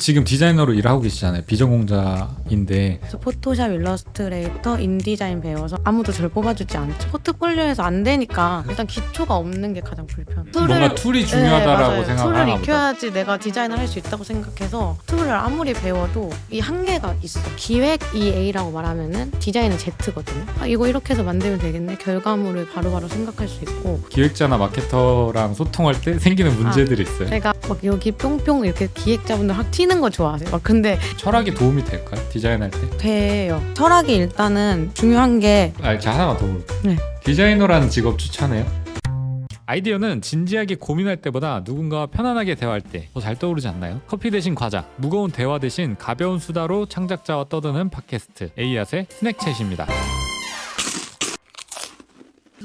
지금 디자이너로 일하고 계시잖아요. 비전공자인데 그래서 포토샵, 일러스트레이터, 인디자인 배워서 아무도 저를 뽑아주지 않죠. 포트폴리오에서 안 되니까 일단 기초가 없는 게 가장 불편해요. 뭔가 툴이 중요하다라고 맞아요. 생각하나 툴을 보다. 익혀야지 내가 디자인을 할 수 있다고 생각해서 툴을 아무리 배워도 이 한계가 있어. 기획이 A라고 말하면은 디자인은 Z거든요. 이거 이렇게 해서 만들면 되겠네. 결과물을 바로바로 생각할 수 있고. 기획자나 마케터랑 소통할 때 생기는 문제들이 있어요. 제가 막 여기 뿅뿅 이렇게 기획자분들 확 튀는 거 좋아하세요. 막 근데 철학이 도움이 될까요? 디자인할 때? 돼요. 철학이 일단은 중요한 게 저 하나만 더 물어볼게요. 네. 디자이너라는 직업 추천해요? 아이디어는 진지하게 고민할 때보다 누군가와 편안하게 대화할 때 더 잘 떠오르지 않나요? 커피 대신 과자, 무거운 대화 대신 가벼운 수다로 창작자와 떠드는 팟캐스트 에이앗의 스낵챗입니다.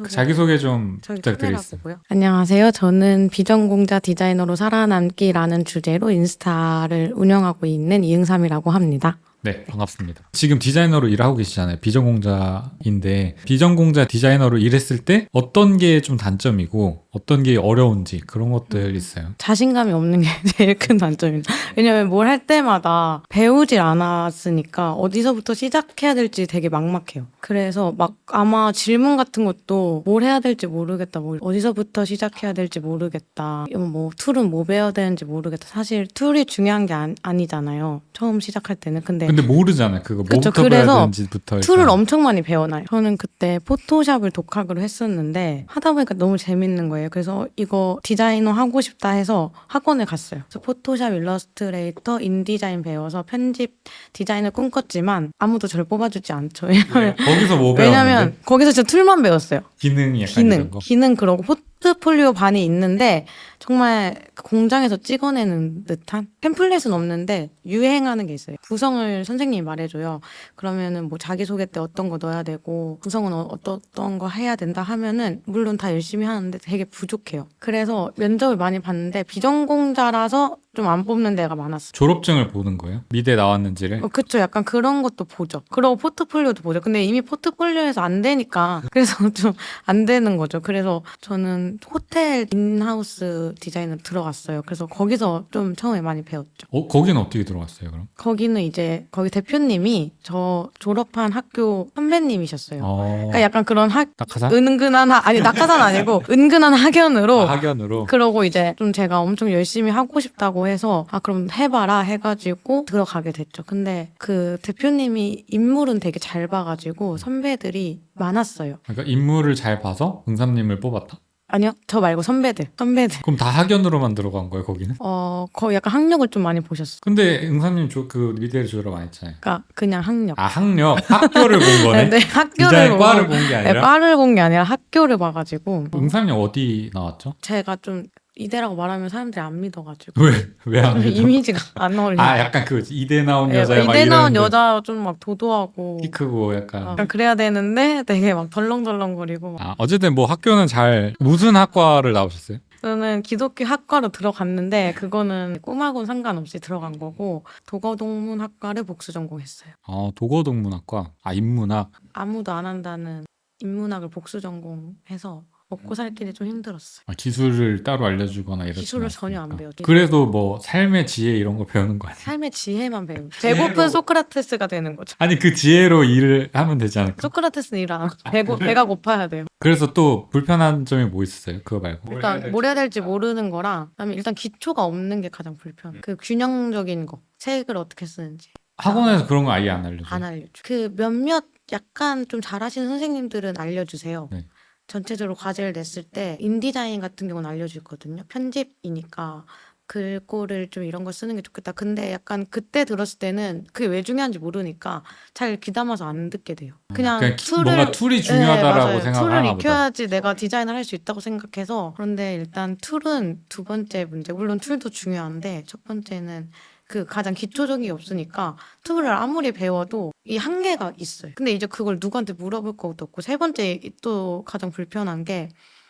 자기소개 좀 부탁드리겠습니다. 소개라고요? 안녕하세요. 저는 비전공자 디자이너로 살아남기라는 주제로 인스타를 운영하고 있는 이응삼이라고 합니다. 네, 반갑습니다. 지금 디자이너로 일하고 계시잖아요. 비전공자인데 비전공자 디자이너로 일했을 때 어떤 게 좀 단점이고 어떤 게 어려운지 그런 것들 있어요. 자신감이 없는 게 제일 큰 단점입니다. 왜냐면 뭘 할 때마다 배우질 않았으니까 어디서부터 시작해야 될지 되게 막막해요. 그래서 막 아마 질문 같은 것도 뭘 해야 될지 모르겠다. 뭐 어디서부터 시작해야 될지 모르겠다. 뭐 툴은 뭐 배워야 되는지 모르겠다. 사실 툴이 중요한 게 아니잖아요. 처음 시작할 때는. 근데 모르잖아요. 그거 그쵸, 뭐부터 배워야 그래서 되는지부터. 툴을 엄청 많이 배워놔요. 저는 그때 포토샵을 독학으로 했었는데 하다 보니까 너무 재밌는 거예요. 그래서 이거 디자이너 하고 싶다 해서 학원에 갔어요. 그래서 포토샵, 일러스트레이터, 인디자인 배워서 편집 디자인을 꿈꿨지만 아무도 저를 뽑아주지 않죠. 거기서 뭐 배웠는데? 왜냐면 거기서 진짜 툴만 배웠어요. 기능이 약간 이런 거? 기능 그러고 포트폴리오 반이 있는데 정말 공장에서 찍어내는 듯한 템플릿은 없는데 유행하는 게 있어요. 구성을 선생님이 말해줘요. 그러면은 뭐 자기소개 때 어떤 거 넣어야 되고 구성은 어떤 거 해야 된다 하면은 물론 다 열심히 하는데 되게 부족해요. 그래서 면접을 많이 봤는데 비전공자라서 좀 안 뽑는 데가 많았어요. 졸업증을 보는 거예요? 미대 나왔는지를? 그쵸. 약간 그런 것도 보죠. 그리고 포트폴리오도 보죠. 근데 이미 포트폴리오에서 안 되니까 그래서 좀 안 되는 거죠. 그래서 저는 호텔 인하우스 디자인으로 들어갔어요. 그래서 거기서 좀 처음에 많이 배웠죠. 거기는 어떻게 들어갔어요, 그럼? 거기는 이제 거기 대표님이 저 졸업한 학교 선배님이셨어요. 그러니까 그러니까 약간 그런 낙하산? 은근한 아니 낙하산 아니고 은근한 학연으로 학연으로? 그러고 이제 좀 제가 엄청 열심히 하고 싶다고 해서 그럼 해봐라 해가지고 들어가게 됐죠. 근데 그 대표님이 인물은 되게 잘 봐가지고 선배들이 많았어요. 그러니까 인물을 잘 봐서 응삼님을 뽑았다? 아니요, 저 말고 선배들. 그럼 다 학연으로만 들어간 거예요, 거기는? 거의 약간 학력을 좀 많이 보셨어요. 근데 응삼님 그 미대를 졸업 안 했잖아요. 그러니까 그냥 학력. 학력? 학교를 본 거네? 네, 학교를 디자인 보고. 과를 본 게 네, 아니라? 과를 본 게 아니라 학교를 봐가지고. 응삼님 어디 나왔죠? 제가 좀 이대라고 말하면 사람들이 안 믿어가지고. 왜 안 믿어? 이미지가 안 어울리고. 약간 그 이대 나온 여자야 막 이대 나온 이러는데 여자 좀 막 도도하고. 키 크고 약간 약간 그래야 되는데 되게 막 덜렁덜렁거리고. 어쨌든 뭐 학교는 무슨 학과를 나오셨어요? 저는 기독교 학과로 들어갔는데 그거는 꿈하고는 상관없이 들어간 거고 도거동문학과를 복수 전공했어요. 도거동문학과. 인문학. 아무도 안 한다는 인문학을 복수 전공해서 먹고 살 길이 좀 힘들었어요. 기술을 따로 알려주거나 이러지 기술을 전혀 안 않았으니까. 배웠죠. 그래도 뭐 삶의 지혜 이런 거 배우는 거 아니에요? 삶의 지혜만 배우고 배고픈 소크라테스가 되는 거죠. 아니 그 지혜로 일을 하면 되지 않을까? 소크라테스는 일 안 하고 배가 고파야 돼요. 그래서 또 불편한 점이 뭐 있었어요? 그거 말고. 일단 뭘 해야 될지 모르는 거랑 그다음에 일단 기초가 없는 게 가장 불편해. 그 균형적인 거 책을 어떻게 쓰는지 학원에서 그런 거 아예 안 알려줘요? 안 알려줘. 그 몇몇 약간 좀 잘하시는 선생님들은 알려주세요. 네. 전체적으로 과제를 냈을 때 인디자인 같은 경우는 알려주거든요. 편집이니까 글꼴을 좀 이런 거 쓰는 게 좋겠다. 근데 약간 그때 들었을 때는 그게 왜 중요한지 모르니까 잘 귀담아서 안 듣게 돼요. 그냥 뭔가 툴이 중요하다라고 맞아요. 생각하나 툴을 보다. 익혀야지 내가 디자인을 할 수 있다고 생각해서. 그런데 일단 툴은 두 번째 문제. 물론 툴도 중요한데 첫 번째는 그 가장 기초적인 게 없으니까 툴을 아무리 배워도 이 한계가 있어요. 근데 이제 그걸 누구한테 물어볼 것도 없고 세 번째 또 가장 불편한 게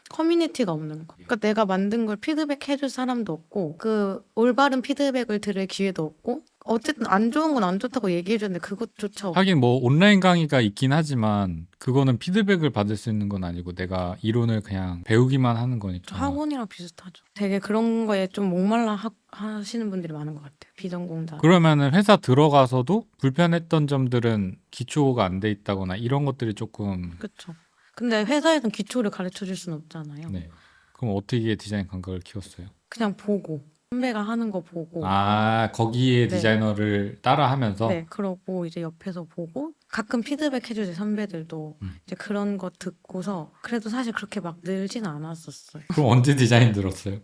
커뮤니티가 없는 거. 그러니까 내가 만든 걸 피드백 해줄 사람도 없고 그 올바른 피드백을 들을 기회도 없고 어쨌든 안 좋은 건 안 좋다고 얘기해줬는데 그것조차 하긴 뭐 온라인 강의가 있긴 하지만 그거는 피드백을 받을 수 있는 건 아니고 내가 이론을 그냥 배우기만 하는 거니까. 학원이랑 비슷하죠. 되게 그런 거에 좀 목말라 하시는 분들이 많은 것 같아요. 비전공자. 그러면은 회사 들어가서도 불편했던 점들은 기초가 안 돼 있다거나 이런 것들이 조금. 그렇죠. 근데 회사에선 기초를 가르쳐 줄 수는 없잖아요. 네. 그럼 어떻게 디자인 감각을 키웠어요? 그냥 보고 선배가 하는 거 보고 아, 거기에 네. 디자이너를 따라 하면서. 네, 그러고 이제 옆에서 보고 가끔 피드백 해주세요. 선배들도 이제 그런 거 듣고서 그래도 사실 그렇게 막 늘진 않았었어요. 그럼 언제 디자인 들었어요?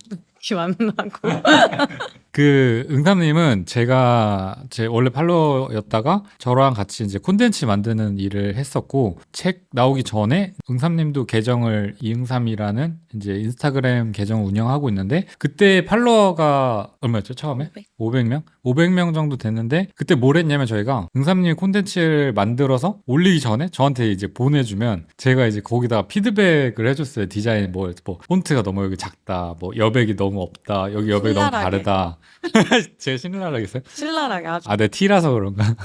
만나고 그 응삼님은 제가 제 원래 팔로워였다가 저랑 같이 이제 콘텐츠 만드는 일을 했었고 책 나오기 전에 응삼님도 계정을 이응삼이라는 이제 인스타그램 계정 운영하고 있는데 그때 팔로워가 얼마였죠 처음에? 500명? 500명 정도 됐는데 그때 뭘 했냐면 저희가 응삼님 콘텐츠를 만들어서 올리기 전에 저한테 이제 보내주면 제가 이제 거기다가 피드백을 해줬어요. 디자인 뭐 폰트가 너무 여기 작다, 뭐 여백이 너무 없다, 여기 여백이 너무 신랄하게. 다르다. 제가 신랄하겠어요? 신랄하게 아주. 아, 내 T라서 그런가?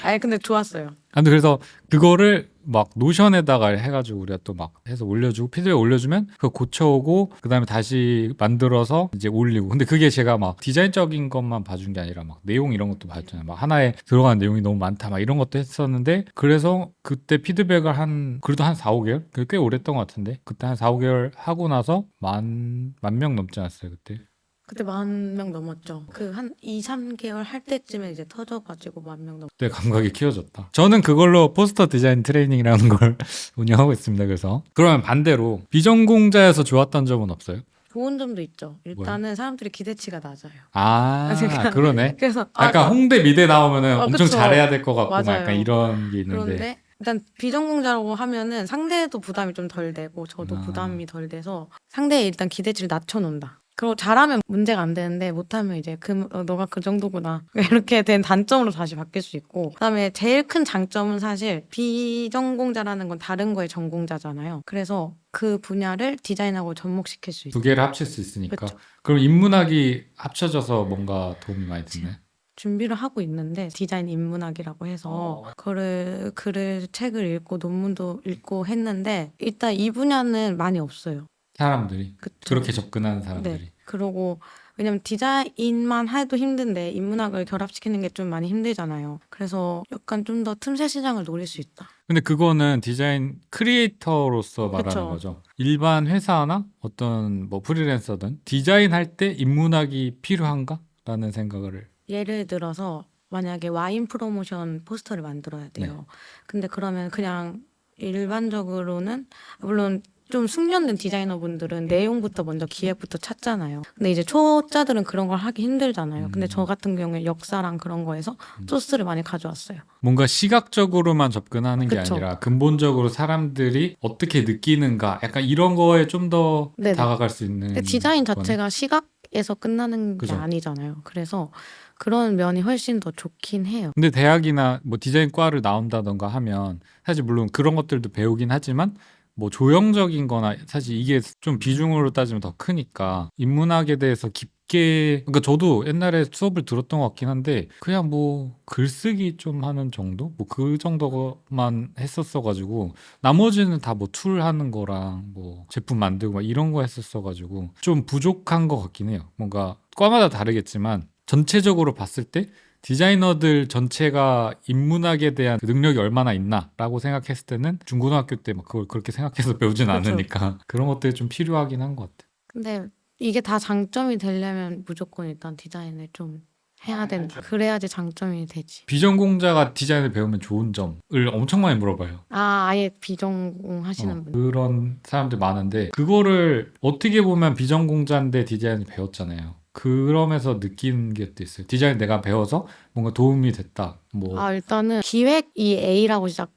아니 근데 좋았어요. 아무튼 그래서 그거를 막 노션에다가 해가지고 우리가 또 막 해서 올려주고 피드백 올려주면 그거 고쳐오고 그 다음에 다시 만들어서 이제 올리고 근데 그게 제가 막 디자인적인 것만 봐준 게 아니라 막 내용 이런 것도 봐줬잖아요. 막 하나에 들어가는 내용이 너무 많다 막 이런 것도 했었는데 그래서 그때 피드백을 그래도 한 4, 5개월? 그게 꽤 오랬던 것 같은데 그때 한 4, 5개월 하고 나서 만 명 넘지 않았어요 그때? 그때 10,000명 넘었죠. 그 한 2, 3개월 할 때쯤에 이제 터져가지고 10,000명 넘. 그때 감각이 키워졌다. 저는 그걸로 포스터 디자인 트레이닝이라는 걸 운영하고 있습니다. 그래서 그러면 반대로 비전공자여서 좋았던 점은 없어요? 좋은 점도 있죠. 일단은 사람들이 기대치가 낮아요. 아, 그러니까 그러네. 그래서 약간 홍대 미대 나오면은 엄청 그쵸. 잘해야 될 것 같고 막 맞아요. 약간 이런 게 있는데. 그런데 일단 비전공자라고 하면은 상대도 부담이 좀 덜 되고 저도 아. 부담이 덜 돼서 상대의 일단 기대치를 낮춰놓는다. 그리고 잘하면 문제가 안 되는데 못하면 이제 너가 그 정도구나 이렇게 된 단점으로 다시 바뀔 수 있고 그다음에 제일 큰 장점은 사실 비전공자라는 건 다른 거에 전공자잖아요. 그래서 그 분야를 디자인하고 접목시킬 수 있어요. 두 개를 합칠 수 있으니까. 그쵸. 그럼 인문학이 합쳐져서 뭔가 도움이 많이 되네. 준비를 하고 있는데 디자인 인문학이라고 해서 글을 책을 읽고 논문도 읽고 했는데 일단 이 분야는 많이 없어요. 사람들이 그쵸? 그렇게 접근하는 사람들이. 네. 그러고 왜냐면 디자인만 해도 힘든데 인문학을 결합시키는 게 좀 많이 힘들잖아요. 그래서 약간 좀 더 틈새 시장을 노릴 수 있다. 근데 그거는 디자인 크리에이터로서 말하는 그쵸. 거죠. 일반 회사나 어떤 뭐 프리랜서든 디자인할 때 인문학이 필요한가? 라는 생각을. 예를 들어서 만약에 와인 프로모션 포스터를 만들어야 돼요. 근데 그러면 그냥 일반적으로는 물론 좀 숙련된 디자이너분들은 내용부터 먼저 기획부터 찾잖아요. 근데 이제 초짜들은 그런 걸 하기 힘들잖아요. 근데 저 같은 경우에 역사랑 그런 거에서 소스를 많이 가져왔어요. 뭔가 시각적으로만 접근하는 게 그쵸. 아니라 근본적으로 사람들이 어떻게 느끼는가 약간 이런 거에 좀 더 네네. 다가갈 수 있는 근데 디자인 거네. 자체가 시각에서 끝나는 게 그죠. 아니잖아요. 그래서 그런 면이 훨씬 더 좋긴 해요. 근데 대학이나 뭐 디자인과를 나온다던가 하면 사실 물론 그런 것들도 배우긴 하지만 뭐 조형적인 거나 사실 이게 좀 비중으로 따지면 더 크니까 인문학에 대해서 깊게 그러니까 저도 옛날에 수업을 들었던 것 같긴 한데 그냥 뭐 글쓰기 좀 하는 정도? 뭐 그 정도만 했었어 가지고 나머지는 다 뭐 툴 하는 거랑 뭐 제품 만들고 막 이런 거 했었어 가지고 좀 부족한 것 같긴 해요. 뭔가 과마다 다르겠지만 전체적으로 봤을 때 디자이너들 전체가 인문학에 대한 그 능력이 얼마나 있나라고 생각했을 때는 중고등학교 때 막 그걸 그렇게 생각해서 배우진 그렇죠. 않으니까 그런 것들이 좀 필요하긴 한 것 같아요. 근데 이게 다 장점이 되려면 무조건 일단 디자인을 좀 해야 된다. 그래야지 장점이 되지. 비전공자가 디자인을 배우면 좋은 점을 엄청 많이 물어봐요. 아예 비전공 하시는 분. 그런 사람들 많은데 그거를 어떻게 보면 비전공자인데 디자인을 배웠잖아요. 그러면서 느낀 게 또 있어요. 디자인 내가 배워서 뭔가 도움이 됐다. 뭐 일단은 기획이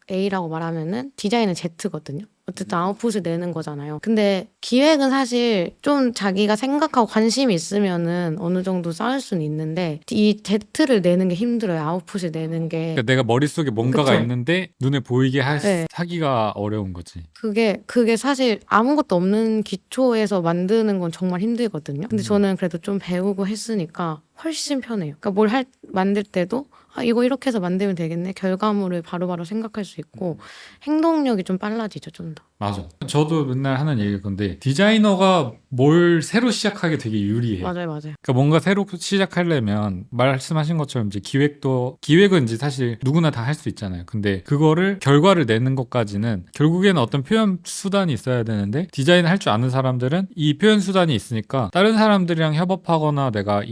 A라고 말하면은 디자인은 Z거든요. 어쨌든 아웃풋을 내는 거잖아요. 근데 기획은 사실 좀 자기가 생각하고 관심이 있으면은 어느 정도 쌓을 수는 있는데 이 Z를 내는 게 힘들어요. 아웃풋을 내는 게. 그러니까 내가 머릿속에 뭔가가 그쵸. 있는데 눈에 보이게 네. 하기가 어려운 거지. 그게 사실 아무것도 없는 기초에서 만드는 건 정말 힘들거든요. 근데 저는 그래도 좀 배우고 했으니까 훨씬 편해요. 그러니까 뭘 만들 때도 이거 이렇게 해서 만들면 되겠네. 결과물을 바로바로 생각할 수 있고 행동력이 좀 빨라지죠, 좀 더. 맞아. 저도 맨날 하는 얘기일 건데 디자이너가 뭘 새로 시작하기 되게 유리해. 맞아요. 그러니까 뭔가 새로 시작하려면 말씀하신 것처럼 이제 기획은 이제 사실 누구나 다 할 수 있잖아요. 근데 그거를 결과를 내는 것까지는 결국에는 어떤 표현 수단이 있어야 되는데 디자인을 할 줄 아는 사람들은 이 표현 수단이 있으니까 다른 사람들이랑 협업하거나 내가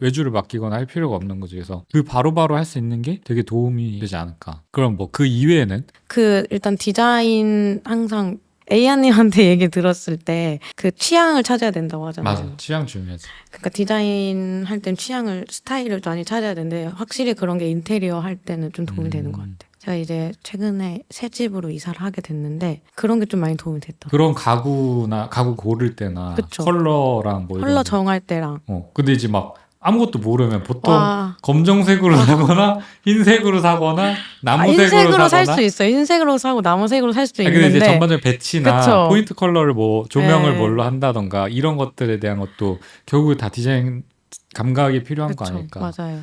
외주를 맡기거나 할 필요가 없는 거죠. 그래서 그 바로바로 할 수 있는 게 되게 도움이 되지 않을까. 그럼 뭐 그 이외에는 일단 디자인 항상 A안님한테 얘기 들었을 때 그 취향을 찾아야 된다고 하잖아요. 맞아. 취향 중요하지. 그러니까 디자인 할 땐 스타일을 많이 찾아야 되는데 확실히 그런 게 인테리어 할 때는 좀 도움이 되는 것 같아요. 제가 이제 최근에 새 집으로 이사를 하게 됐는데 그런 게 좀 많이 도움이 됐다. 그런 가구 고를 때나 그쵸. 컬러랑 뭐 컬러 이런 정할 때랑 근데 이제 막 아무것도 모르면 보통 와. 검정색으로 사거나 흰색으로 사거나 나무색으로 흰색으로 살 사거나 수 있어요. 흰색으로 사고 나무색으로 살 수도 근데 있는데 이제 전반적인 배치나 그쵸. 포인트 컬러를 뭐 조명을 네. 뭘로 한다던가 이런 것들에 대한 것도 결국 다 디자인 감각이 필요한 거 그쵸. 아닐까. 맞아요.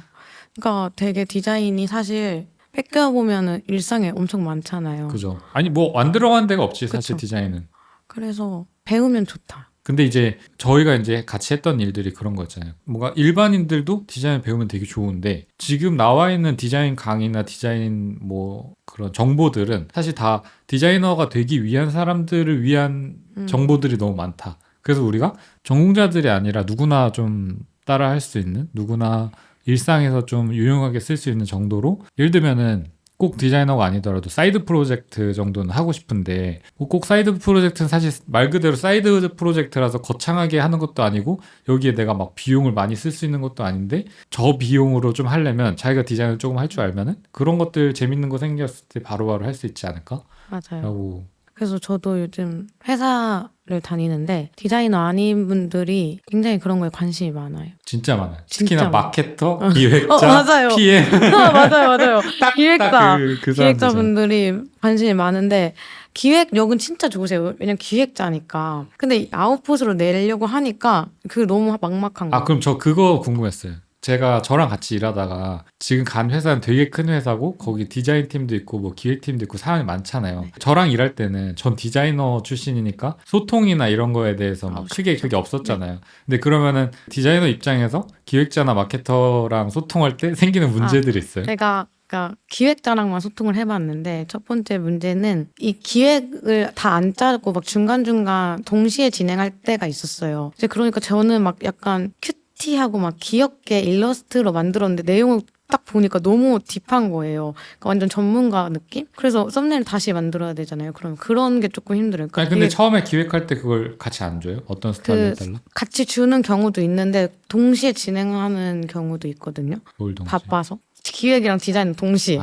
그러니까 되게 디자인이 사실 뺏겨보면은 일상에 엄청 많잖아요. 그죠. 아니 뭐 안 들어간 데가 없지 사실 그쵸. 디자인은. 그래서 배우면 좋다. 근데 이제 저희가 이제 같이 했던 일들이 그런 거였잖아요. 뭔가 일반인들도 디자인 배우면 되게 좋은데 지금 나와 있는 디자인 강의나 디자인 뭐 그런 정보들은 사실 다 디자이너가 되기 위한 사람들을 위한 정보들이 너무 많다. 그래서 우리가 전공자들이 아니라 누구나 좀 따라 할 수 있는, 누구나 일상에서 좀 유용하게 쓸 수 있는 정도로, 예를 들면은 꼭 디자이너가 아니더라도 사이드 프로젝트 정도는 하고 싶은데 꼭 사이드 프로젝트는 사실 말 그대로 사이드 프로젝트라서 거창하게 하는 것도 아니고 여기에 내가 막 비용을 많이 쓸 수 있는 것도 아닌데 저 비용으로 좀 하려면 자기가 디자인을 조금 할 줄 알면은 그런 것들 재밌는 거 생겼을 때 바로바로 할 수 있지 않을까? 맞아요. 라고. 그래서 저도 요즘 회사를 다니는데 디자이너 아닌 분들이 굉장히 그런 거에 관심이 많아요. 진짜 많아요. 진짜 특히나 많아요. 마케터, 기획자, 맞아요. PM 맞아요. 딱 기획자, 그 사람들이잖아요. 기획자분들이 관심이 많은데 기획력은 진짜 좋으세요. 왜냐면 기획자니까. 근데 아웃풋으로 내려고 하니까 그 너무 막막한 거예요. 그럼 저 그거 궁금했어요. 제가 저랑 같이 일하다가 지금 간 회사는 되게 큰 회사고 거기 디자인 팀도 있고 뭐 기획팀도 있고 사람이 많잖아요. 저랑 일할 때는 전 디자이너 출신이니까 소통이나 이런 거에 대해서 막 크게 그게 없었잖아요. 근데 그러면은 디자이너 입장에서 기획자나 마케터랑 소통할 때 생기는 문제들이 있어요. 제가 그러니까 기획자랑만 소통을 해봤는데 첫 번째 문제는 이 기획을 다 안 짜고 막 중간중간 동시에 진행할 때가 있었어요. 이제 그러니까 저는 막 약간 큐티하고 막 귀엽게 일러스트로 만들었는데 내용을 딱 보니까 너무 딥한 거예요. 그러니까 완전 전문가 느낌? 그래서 썸네일 다시 만들어야 되잖아요. 그럼 그런 게 조금 힘들어요. 그러니까 아니 근데 처음에 기획할 때 그걸 같이 안 줘요? 어떤 스타일에 달라? 같이 주는 경우도 있는데 동시에 진행하는 경우도 있거든요. 뭘 동시에? 바빠서. 기획이랑 디자인 동시에.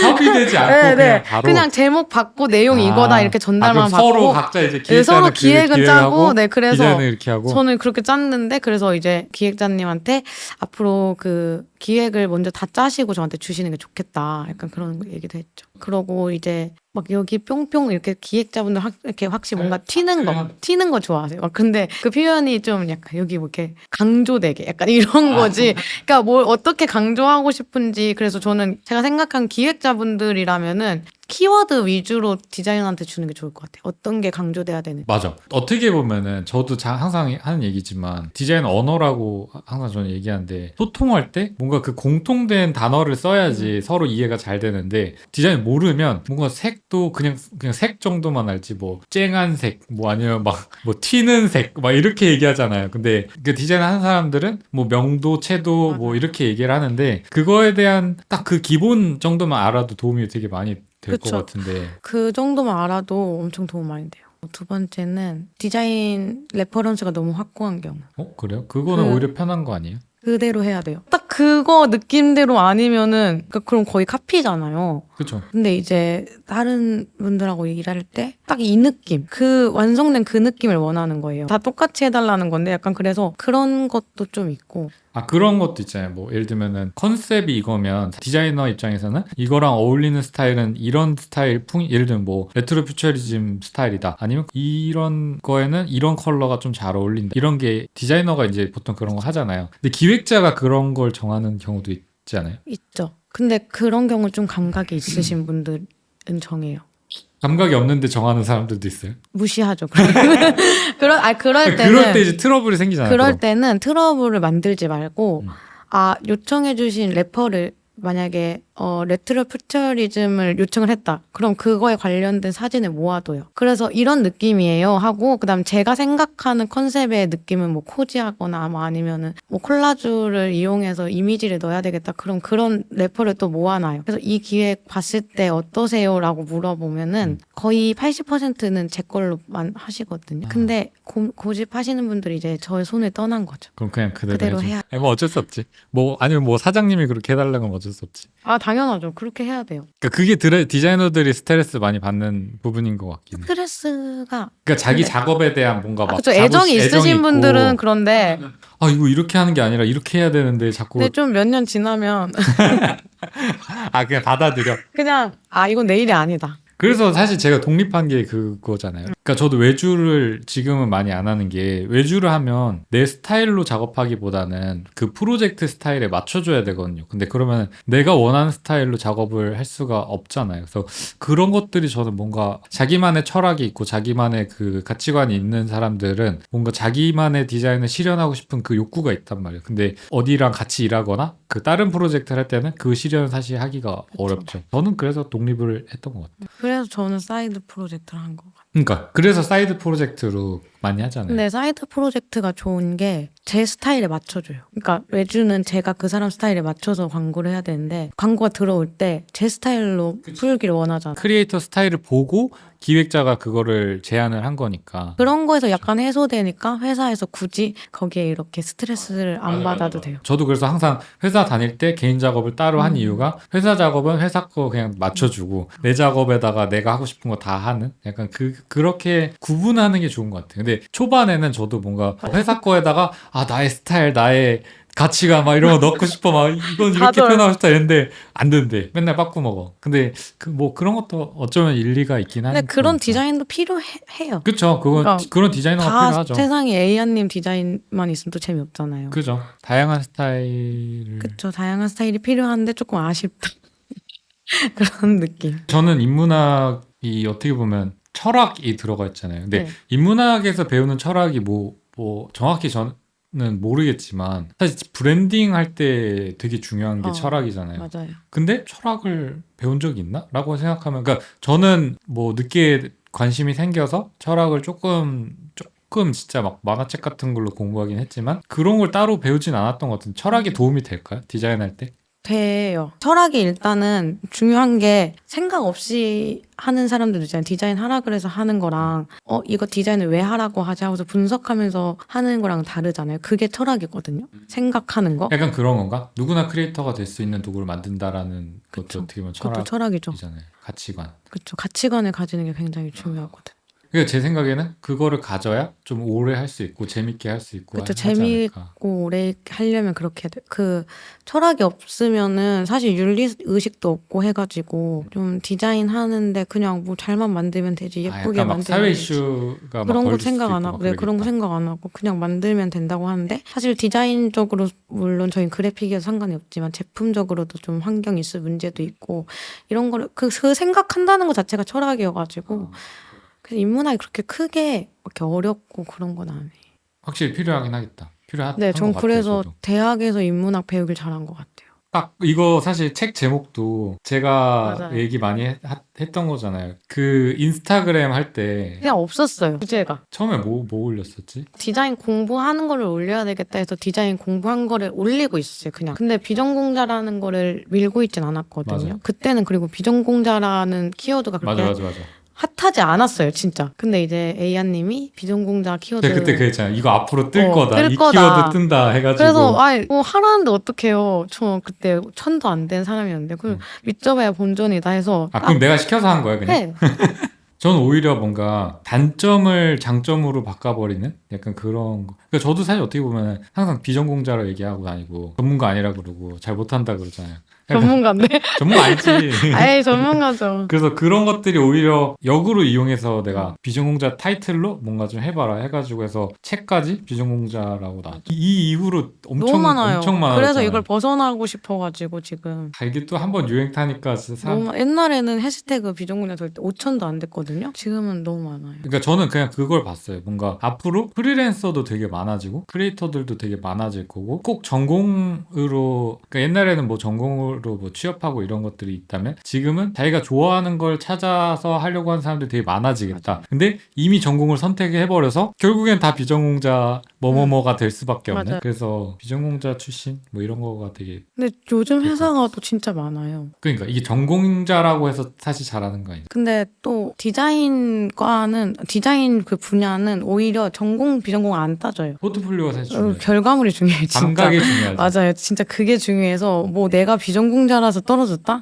협의되지 않고 그냥 바로 그냥 제목 받고 내용 이거다 이렇게 전달만 그럼 받고 서로 각자 이제 서로 기획은 짜고 그래서 디자인을 이렇게 하고 저는 그렇게 짰는데 그래서 이제 기획자님한테 앞으로 그 기획을 먼저 다 짜시고 저한테 주시는 게 좋겠다 약간 그런 얘기도 했죠. 그러고 이제 막 여기 뿅뿅 이렇게 기획자분들 이렇게 확실히 뭔가 튀는 거 좋아하세요. 근데 그 표현이 좀 약간 여기 뭐 이렇게 강조되게 약간 이런 거지. 그러니까 뭘 어떻게 강조하고 싶은지. 그래서 저는 제가 생각한 기획자분들이라면은 키워드 위주로 디자이너한테 주는 게 좋을 것 같아요. 어떤 게 강조돼야 되는지. 맞아. 어떻게 보면은 저도 항상 하는 얘기지만 디자인 언어라고 항상 저는 얘기하는데 소통할 때 뭔가 그 공통된 단어를 써야지 서로 이해가 잘 되는데 디자인 모르면 뭔가 색도 그냥 색 정도만 알지 뭐 쨍한 색 뭐 아니면 막 뭐 튀는 색 막 이렇게 얘기하잖아요. 근데 그 디자인 하는 사람들은 뭐 명도, 채도 맞아요. 뭐 이렇게 얘기를 하는데 그거에 대한 딱 그 기본 정도만 알아도 도움이 되게 많이 될 것 그쵸. 같은데. 그 정도만 알아도 엄청 도움 많이 돼요. 두 번째는 디자인 레퍼런스가 너무 확고한 경우. 그래요? 그거는 오히려 편한 거 아니에요? 그대로 해야 돼요. 딱 그거 느낌대로 아니면은 그럼 거의 카피잖아요. 그렇죠. 근데 이제 다른 분들하고 일할 때 딱 이 느낌, 그 완성된 그 느낌을 원하는 거예요. 다 똑같이 해달라는 건데 약간 그래서 그런 것도 좀 있고. 아, 그런 것도 있잖아요. 뭐 예를 들면은 컨셉이 이거면 디자이너 입장에서는 이거랑 어울리는 스타일은 이런 스타일 예를 들면 뭐 레트로 퓨처리즘 스타일이다. 아니면 이런 거에는 이런 컬러가 좀 잘 어울린다. 이런 게 디자이너가 이제 보통 그런 거 하잖아요. 근데 기획자가 그런 걸 정하는 경우도 있지 않아요? 있죠. 근데 그런 경우 좀 감각이 있으신 분들은 정해요. 감각이 없는데 정하는 사람들도 있어요. 무시하죠. 그럴 때는 그럴 때 이제 트러블이 생기잖아요. 그럴 그럼. 때는 트러블을 만들지 말고 음. 요청해주신 래퍼를 만약에 레트로 퓨처리즘을 요청을 했다. 그럼 그거에 관련된 사진을 모아둬요. 그래서 이런 느낌이에요 하고 그다음 제가 생각하는 컨셉의 느낌은 뭐 코지하거나 뭐 아니면은 뭐 콜라주를 이용해서 이미지를 넣어야 되겠다. 그럼 그런 래퍼를 또 모아놔요. 그래서 이 기획 봤을 때 어떠세요라고 물어보면은 거의 80%는 제 걸로만 하시거든요. 근데 고집하시는 분들이 이제 저의 손을 떠난 거죠. 그럼 그냥 그대로 그대로 해줘. 해야- 아니, 뭐 어쩔 수 없지. 뭐 아니면 뭐 사장님이 그렇게 해달라고 하면 어쩔 수 없지. 당연하죠. 그렇게 해야 돼요. 그러니까 그게 디자이너들이 스트레스 많이 받는 부분인 것 같긴 해. 스트레스가 그러니까 자기 근데- 작업에 대한 뭔가 막 그쵸. 애정이 있으신 있고, 분들은 그런데 아 이거 이렇게 하는 게 아니라 이렇게 해야 되는데 자꾸 근데 좀 몇 년 지나면 그냥 받아들여. 그냥 이건 내 일이 아니다. 그래서 사실 제가 독립한 게 그거잖아요. 그러니까 저도 외주를 지금은 많이 안 하는 게 외주를 하면 내 스타일로 작업하기보다는 그 프로젝트 스타일에 맞춰줘야 되거든요. 근데 그러면 내가 원하는 스타일로 작업을 할 수가 없잖아요. 그래서 그런 것들이 저는 뭔가 자기만의 철학이 있고 자기만의 그 가치관이 있는 사람들은 뭔가 자기만의 디자인을 실현하고 싶은 그 욕구가 있단 말이에요. 근데 어디랑 같이 일하거나 그 다른 프로젝트를 할 때는 그 실현을 사실 하기가 어렵죠. 저는 그래서 독립을 했던 것 같아요. 그래서 저는 사이드 프로젝트를 한 것 같아요. 그러니까 그래서 사이드 프로젝트로 많이 하잖아요. 근데 사이드 프로젝트가 좋은 게 제 스타일에 맞춰줘요. 그러니까 외주는 제가 그 사람 스타일에 맞춰서 광고를 해야 되는데 광고가 들어올 때 제 스타일로 풀기를 원하잖아요. 크리에이터 스타일을 보고 기획자가 그거를 제안을 한 거니까. 그런 거에서 약간 해소되니까 회사에서 굳이 거기에 이렇게 스트레스를 안 받아도 돼요. 저도 그래서 항상 회사 다닐 때 개인 작업을 따로 한 이유가 회사 작업은 회사 거 그냥 맞춰주고 내 작업에다가 내가 하고 싶은 거 다 하는 약간 그렇게 구분하는 게 좋은 것 같아요. 근데 초반에는 저도 뭔가 회사 거에다가 나의 스타일, 나의 가치가 막 이런 거 넣고 싶어 막 이건 이렇게 다들. 표현하고 싶다 했는데 안 된대. 맨날 빠꾸 먹어. 근데 뭐 그런 것도 어쩌면 일리가 있긴 하니까. 근데 그런 디자인도 필요해요. 그쵸. 그러니까 그런 디자이너가 다 필요하죠. 세상에 A님 디자인만 있으면 또 재미없잖아요. 그죠. 다양한 스타일을. 그쵸. 다양한 스타일이 필요한데 조금 아쉽다. 그런 느낌. 저는 인문학이 어떻게 보면 철학이 들어가 있잖아요. 근데 네. 인문학에서 배우는 철학이 뭐 정확히 저는 모르겠지만 사실 브랜딩 할 때 되게 중요한 게 철학이잖아요. 맞아요. 근데 철학을 배운 적이 있나? 라고 생각하면 그러니까 저는 뭐 늦게 관심이 생겨서 철학을 조금 진짜 막 만화책 같은 걸로 공부하긴 했지만 그런 걸 따로 배우진 않았던 것 같은데 철학이 도움이 될까요? 디자인할 때? 돼요. 철학이 일단은 중요한 게 생각 없이 하는 사람들도 있잖아요. 디자인 하라 그래서 하는 거랑 이거 디자인을 왜 하라고 하지 하고서 분석하면서 하는 거랑 다르잖아요. 그게 철학이거든요. 생각하는 거. 약간 그런 건가? 누구나 크리에이터가 될 수 있는 도구를 만든다라는 것도 그쵸. 어떻게 보면 그것도 철학이죠. 철학이잖아요. 가치관. 그렇죠. 가치관을 가지는 게 굉장히 중요하거든. 그러니까 제 생각에는 그거를 가져야 좀 오래 할 수 있고 재밌게 할 수 있고 그쵸, 하지 않을까. 재미있고 오래 하려면 그렇게 해야 돼. 그 철학이 없으면은 사실 윤리 의식도 없고 해가지고 좀 디자인 하는데 그냥 뭐 잘만 만들면 되지 예쁘게 약간 막 만들면 사회 되지. 이슈가 막 그런 거 걸릴 수도 생각 있고 안 막 하고, 네, 그런 거 그러겠다. 생각 안 하고 그냥 만들면 된다고 하는데 사실 디자인적으로 물론 저희 그래픽이어서 상관이 없지만 제품적으로도 좀 환경 이슈 문제도 있고 이런 거를 그 생각한다는 것 자체가 철학이어가지고 그래서 인문학이 그렇게 크게 이렇게 어렵고 그런 건 아니에요. 확실히 필요하긴 하겠다. 필요한 네, 전 것 같아요, 그래서 저도. 대학에서 인문학 배우길 잘한 것 같아요. 딱 이거 사실 책 제목도 제가 맞아요. 얘기 많이 했던 거잖아요. 그 인스타그램 할 때 그냥 없었어요, 주제가. 처음에 뭐 올렸었지? 디자인 공부하는 거를 올려야 되겠다 해서 디자인 공부한 거를 올리고 있었어요, 그냥. 근데 비전공자라는 거를 밀고 있진 않았거든요. 맞아요. 그때는 그리고 비전공자라는 키워드가 그렇게 맞아. 핫하지 않았어요, 진짜. 근데 이제 에이아님이 비전공자 키워드. 제가 그때 그랬잖아요. 이거 앞으로 뜰 거다. 뜰 이 거다. 키워드 뜬다 해가지고. 그래서 뭐 하라는데 어떡해요. 저 그때 1000도 안 된 사람이었는데 그 믿져봐야 본전이다 해서 그럼 내가 시켜서 한 거야 그냥? 해. 저는 오히려 뭔가 단점을 장점으로 바꿔버리는 약간 그런 거. 그러니까 저도 사실 어떻게 보면 항상 비전공자로 얘기하고 다니고 전문가 아니라 그러고 잘 못한다 그러잖아요. 전문가인데? 전문가 아니지. 아예 전문가죠. 그래서 그런 것들이 오히려 역으로 이용해서 내가 비전공자 타이틀로 뭔가 좀 해봐라 해가지고 해서 책까지 비전공자라고 나왔죠. 이 이후로 너무 엄청 많아요. 엄청 많아요. 그래서 이걸 벗어나고 싶어가지고 지금. 이게 또 한 번 유행 타니까 진짜 옛날에는 해시태그 비전공자 될 때 5천도 안 됐거든요. 지금은 너무 많아요. 그러니까 저는 그냥 그걸 봤어요. 뭔가 앞으로 프리랜서도 되게 많아지고 크리에이터들도 되게 많아질 거고 꼭 전공으로 그러니까 옛날에는 뭐 전공으로 뭐 취업하고 이런 것들이 있다면 지금은 자기가 좋아하는 걸 찾아서 하려고 하는 사람들이 되게 많아지겠다. 맞아. 근데 이미 전공을 선택해버려서 결국엔 다 비전공자 뭐뭐뭐가 될 수밖에 없는. 맞아요. 그래서 비전공자 출신 뭐 이런 거가 되게 근데 요즘 회사가 또 진짜 많아요. 그러니까 이게 전공자라고 해서 사실 잘하는 거 아니에요. 근데 또 디자인 그 분야는 오히려 전공 비전공 안 따져요. 포트폴리오가 사실 중요해요. 결과물이 중요해요. 진짜. 감각이 중요하죠. 맞아요. 진짜 그게 중요해서 뭐 내가 비전공자라서 떨어졌다?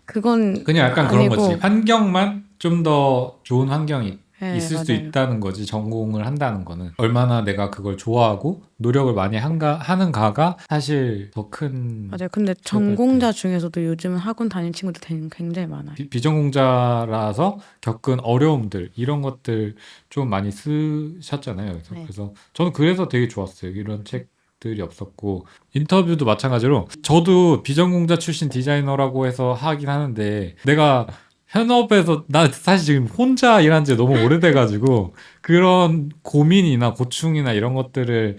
그건 그냥 약간 그런 아니고. 거지. 환경만 좀 더 좋은 환경이 네, 있을 수 맞아요. 있다는 거지. 전공을 한다는 거는 얼마나 내가 그걸 좋아하고 노력을 많이 하는가가 사실 더 큰 맞아요. 근데 전공자 중에서도 요즘은 학원 다니는 친구들 굉장히 많아요. 비전공자라서 겪은 어려움들 이런 것들 좀 많이 쓰셨잖아요. 그래서, 네. 그래서 저는 그래서 되게 좋았어요. 이런 책들이 없었고 인터뷰도 마찬가지로 저도 비전공자 출신 디자이너라고 해서 하긴 하는데 내가 현업에서 나 사실 지금 혼자 일한 지 너무 오래돼가지고 그런 고민이나 고충이나 이런 것들을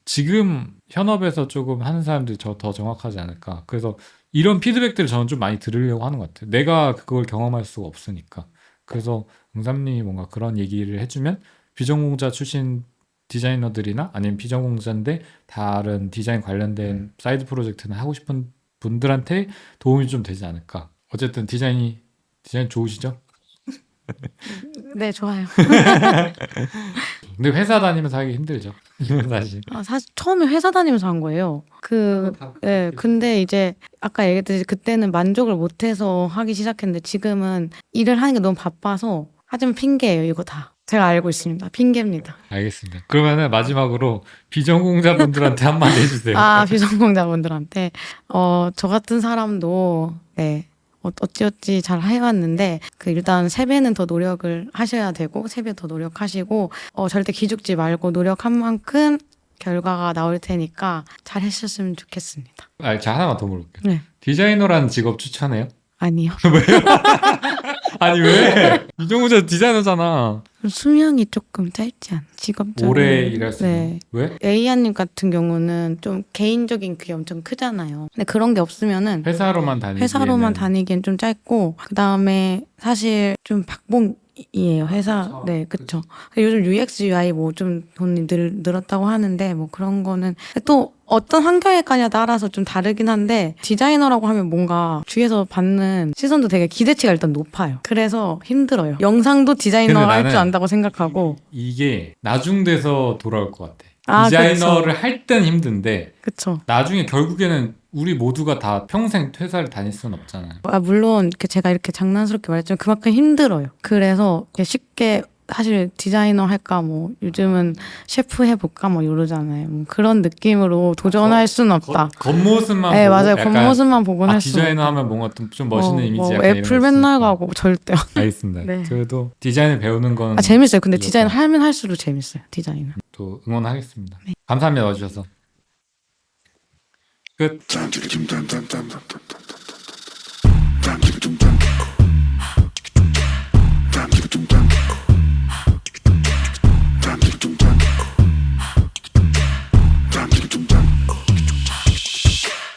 지금 현업에서 조금 하는 사람들이 더 정확하지 않을까. 그래서 이런 피드백들을 저는 좀 많이 들으려고 하는 것 같아요. 내가 그걸 경험할 수가 없으니까. 그래서 응삼님이 뭔가 그런 얘기를 해주면 비전공자 출신 디자이너들이나 아니면 비전공자인데 다른 디자인 관련된 사이드 프로젝트나 하고 싶은 분들한테 도움이 좀 되지 않을까. 어쨌든 디자인 좋으시죠? 네, 좋아요. 근데 회사 다니면서 하기 힘들죠. 사실. 사실 처음에 회사 다니면서 한 거예요. 네, 근데 이제 아까 얘기했듯이 그때는 만족을 못해서 하기 시작했는데 지금은 일을 하는 게 너무 바빠서 하지만 핑계예요, 이거 다. 제가 알고 있습니다. 핑계입니다. 알겠습니다. 그러면은 마지막으로 비전공자분들한테 한마디 해주세요. 비전공자분들한테 저 같은 사람도 네. 어찌어찌 잘 해왔는데 일단 3배는 더 노력을 하셔야 되고 3배 더 노력하시고 절대 기죽지 말고 노력한 만큼 결과가 나올 테니까 잘 했었으면 좋겠습니다. 자 하나만 더 물어볼게요. 네. 디자이너라는 직업 추천해요? 아니요. 아니 왜? 비전공자 디자이너잖아. 수명이 조금 짧지 않아. 직업적으로. 오래 일할 수 있는. 네. 왜? 에이아님 같은 경우는 좀 개인적인 그게 엄청 크잖아요. 근데 그런 게 없으면은 회사로만 다니기엔 좀 짧고 그 다음에 사실 좀 박봉이에요 회사. 그쵸. 네, 그쵸. 요즘 UX, UI 뭐 좀 돈이 늘었다고 하는데 뭐 그런 거는 또 어떤 환경에 가냐 따라서 좀 다르긴 한데 디자이너라고 하면 뭔가 주위에서 받는 시선도 되게 기대치가 일단 높아요. 그래서 힘들어요. 영상도 디자이너 근데 할 줄 나는 안다고 생각하고. 이게 나중 돼서 돌아올 것 같아. 디자이너를 할 땐 힘든데 그쵸. 나중에 결국에는 우리 모두가 다 평생 회사를 다닐 수는 없잖아요. 물론 제가 이렇게 장난스럽게 말했지만 그만큼 힘들어요. 그래서 쉽게 사실 디자이너 할까 뭐 요즘은 셰프 해볼까 뭐 이러잖아요. 뭐 그런 느낌으로 도전할 수는 없다. 겉모습만 네, 보고 맞아요. 약간 겉모습만 보곤 할 수. 디자이너 하면 뭔가 좀 멋있는 이미지 뭐 약간 이런 애플 거 맨날 있으니까. 가고 절대. 알겠습니다. 네. 그래도 디자인을 배우는 건 재밌어요. 근데 이렇게. 디자인 하면 할수록 재밌어요. 디자인은. 또 응원하겠습니다. 감사합니다. 와주셔서. 끝.